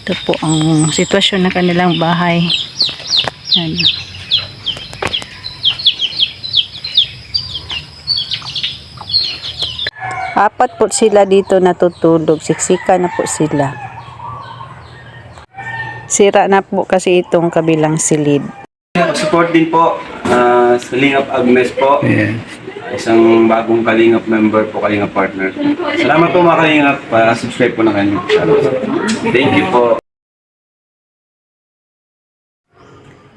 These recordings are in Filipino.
Ito po ang sitwasyon ng kanilang bahay. Yan. Apat po sila dito natutulog. Siksika na po sila. Sira na po kasi itong kabilang silid. Support din po sa Kalingap Agnes po. Yeah. Isang bagong Kalingap member po, Kalingap partner. Salamat po mga Kalingap. Subscribe po na kayo. Thank you po.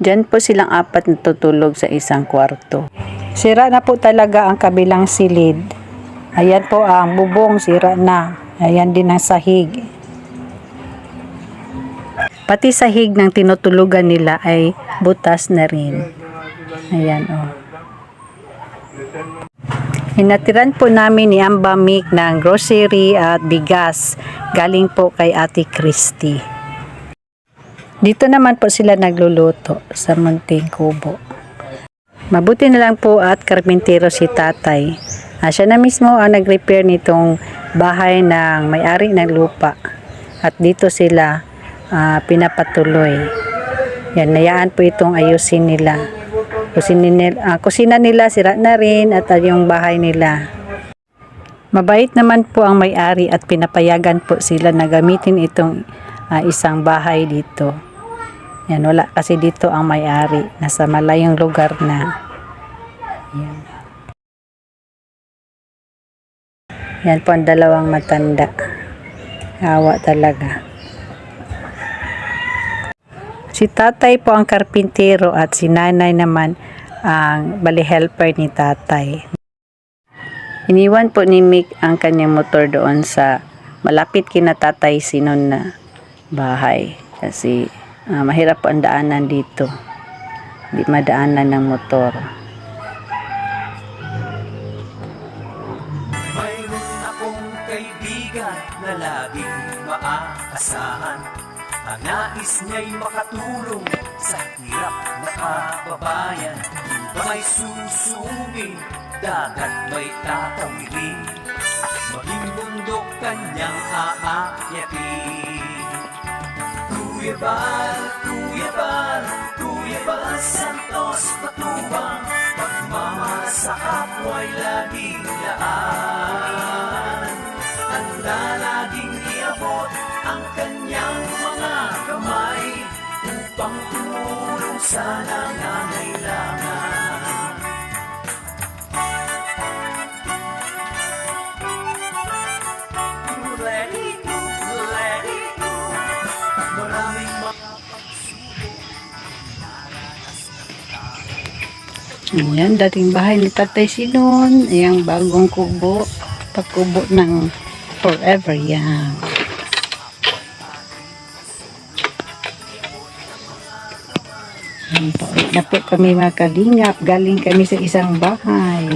Diyan po silang apat natutulog sa isang kwarto. Sira na po talaga ang kabilang silid. Ayan po ang bubong, sira na. Ayan din ang sahig. Pati sahig ng tinutulugan nila ay butas na rin. Ayan o. Hinatiran po namin ni Ambamik ng grocery at bigas. Galing po kay Ate Christy. Dito naman po sila nagluluto sa munting kubo. Mabuti na lang po at karpintero si tatay. Siya na mismo ang nag-repair nitong bahay ng may-ari ng lupa. At dito sila pinapatuloy. Yan, nayaan po itong ayusin nila. Kusina nila sira na rin at yung bahay nila. Mabait naman po ang may-ari at pinapayagan po sila na gamitin itong isang bahay dito. Yan, wala kasi dito ang may-ari. Nasa malayong lugar na. Yan. Yan po ang dalawang matanda. Awa talaga. Si tatay po ang karpintero at si nanay naman ang bali helper ni tatay. Iniwan po ni Mick ang kanyang motor doon sa malapit kina tatay Sinon na bahay. Kasi mahirap po ang daanan dito. Hindi madaanan ng motor. Mayroon akong kaibigan na laging maaasahan. Ang nais niya'y makatulong sa hirap na kababayan. Iba may susumi, dagat may tatawidin, maging bundok kanyang aakyatin. Kuya Bal, Kuya Bal, Kuya Bal Santos Matubang, pagmamahal sa kapwa'y laging laan. Handa laging iabot ang kanyang mga kamay upang tumulong sa nangangailangan. Let it go, let it go. Maraming Ayan, dating bahay ni Tatay Sinon. Ayan, bagong kubo. Pagkubo ng forever yan. Ayan, pauwi na po kami mga kalingap. Galing kami sa isang bahay.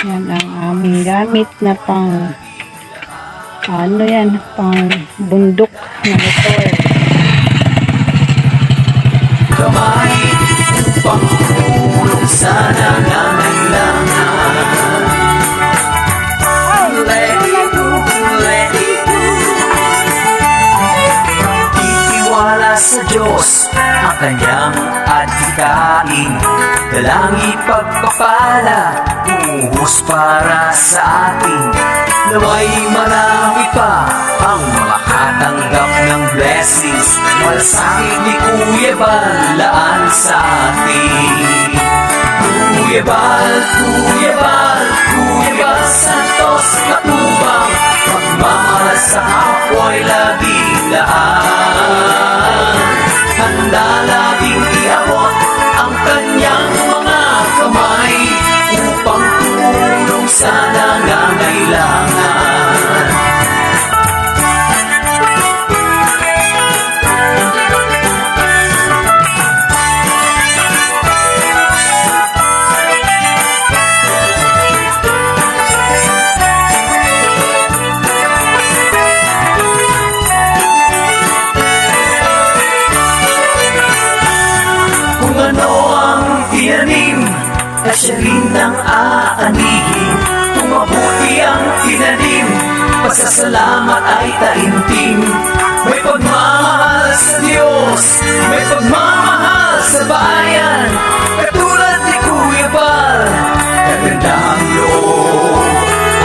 Yan ang aming gamit na pang ano yan, pang bundok na motor. kamay upang tumulong sa nangangailangan. Let it go, let it go. Itiwala sa Diyos ang kanyang adhikain, dalangi pagpapala, umuhos para sa atin. Naway marami pa ang makatanggap ng blessings, malasakit ni Kuya Bal laan sa atin. Kuya Bal, Kuya Bal, Kuya Bal Santos Matubang, pagmamahal sa kapwa'y laging laan. Handa laging iabot ang kanyang mga kamay upang tumulong sa nangangailangan. pasasalamat ay taimtim. May pagmamahal sa Diyos, may pagmamahal sa bayan. Katulad ni Kuya Bal, kagandahang loob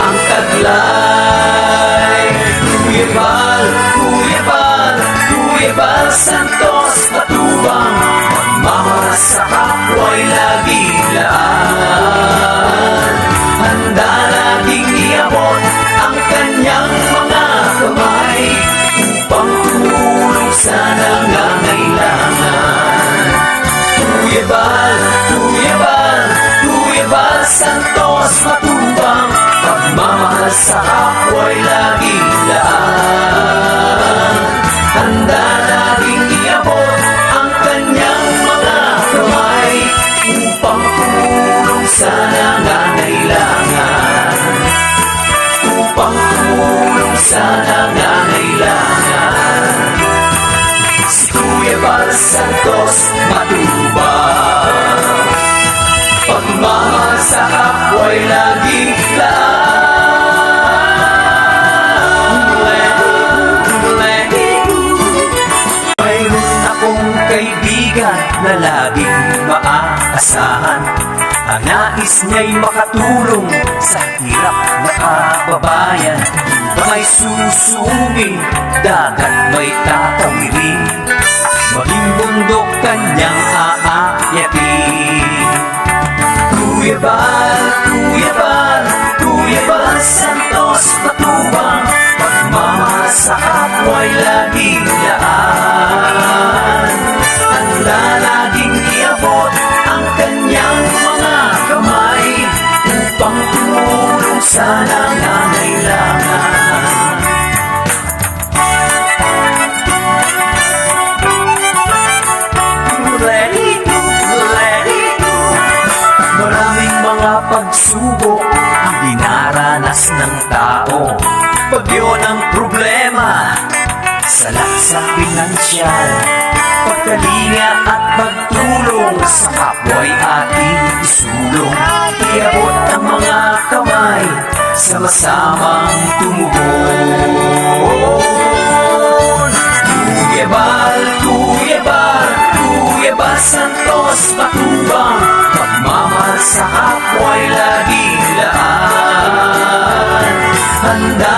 ang taglay. Kuya Bal, Kuya Bal, Kuya Bal Santos Matubang, pagmamahal sa kapwa'y laging laan. Handa laging iabot ang kanyang mga kamay upang tumulong sa nangangailangan. Kuya Bal, Kuya Bal, Kuya Bal Santos Matubang, pagmamahal sa kapwa'y laging laan. Handa laging iabot ang kanyang mga kamay upang tumulong sa nangangailangan. Upang tumulong sa nangangailangan. Si Kuya Bal Santos Matubang, pagmamahal sa kapwa'y laging laan. Mayroon akong kaibigan na laging maaasahan. Ang nais niya'y makatulong sa hirap na kababayan. Ba may susungin, dagat may tatawirin, maging bundok kanyang aakyatin. Kuya Bal, Kuya Bal, Kuya Bal Santos Matubang, pagmamahal sa kapwa'y laging laan. Handa laging iabot ang kanyang mga kamay upang tumulong sa nangangailangan. Let it go, let it go. Maraming mga pagsubok ang dinaranas ng tao. Pag yun ang problema, salat sa pinansyal, pagkalinga at pagtulong sa kapwa'y ating isulong. Iabot ang mga kamay, sama-samang tumugon. Kuya Bal, Kuya Bal, Kuya Bal Santos Matubang, pagmamahal sa kapwa'y laging laan. Handa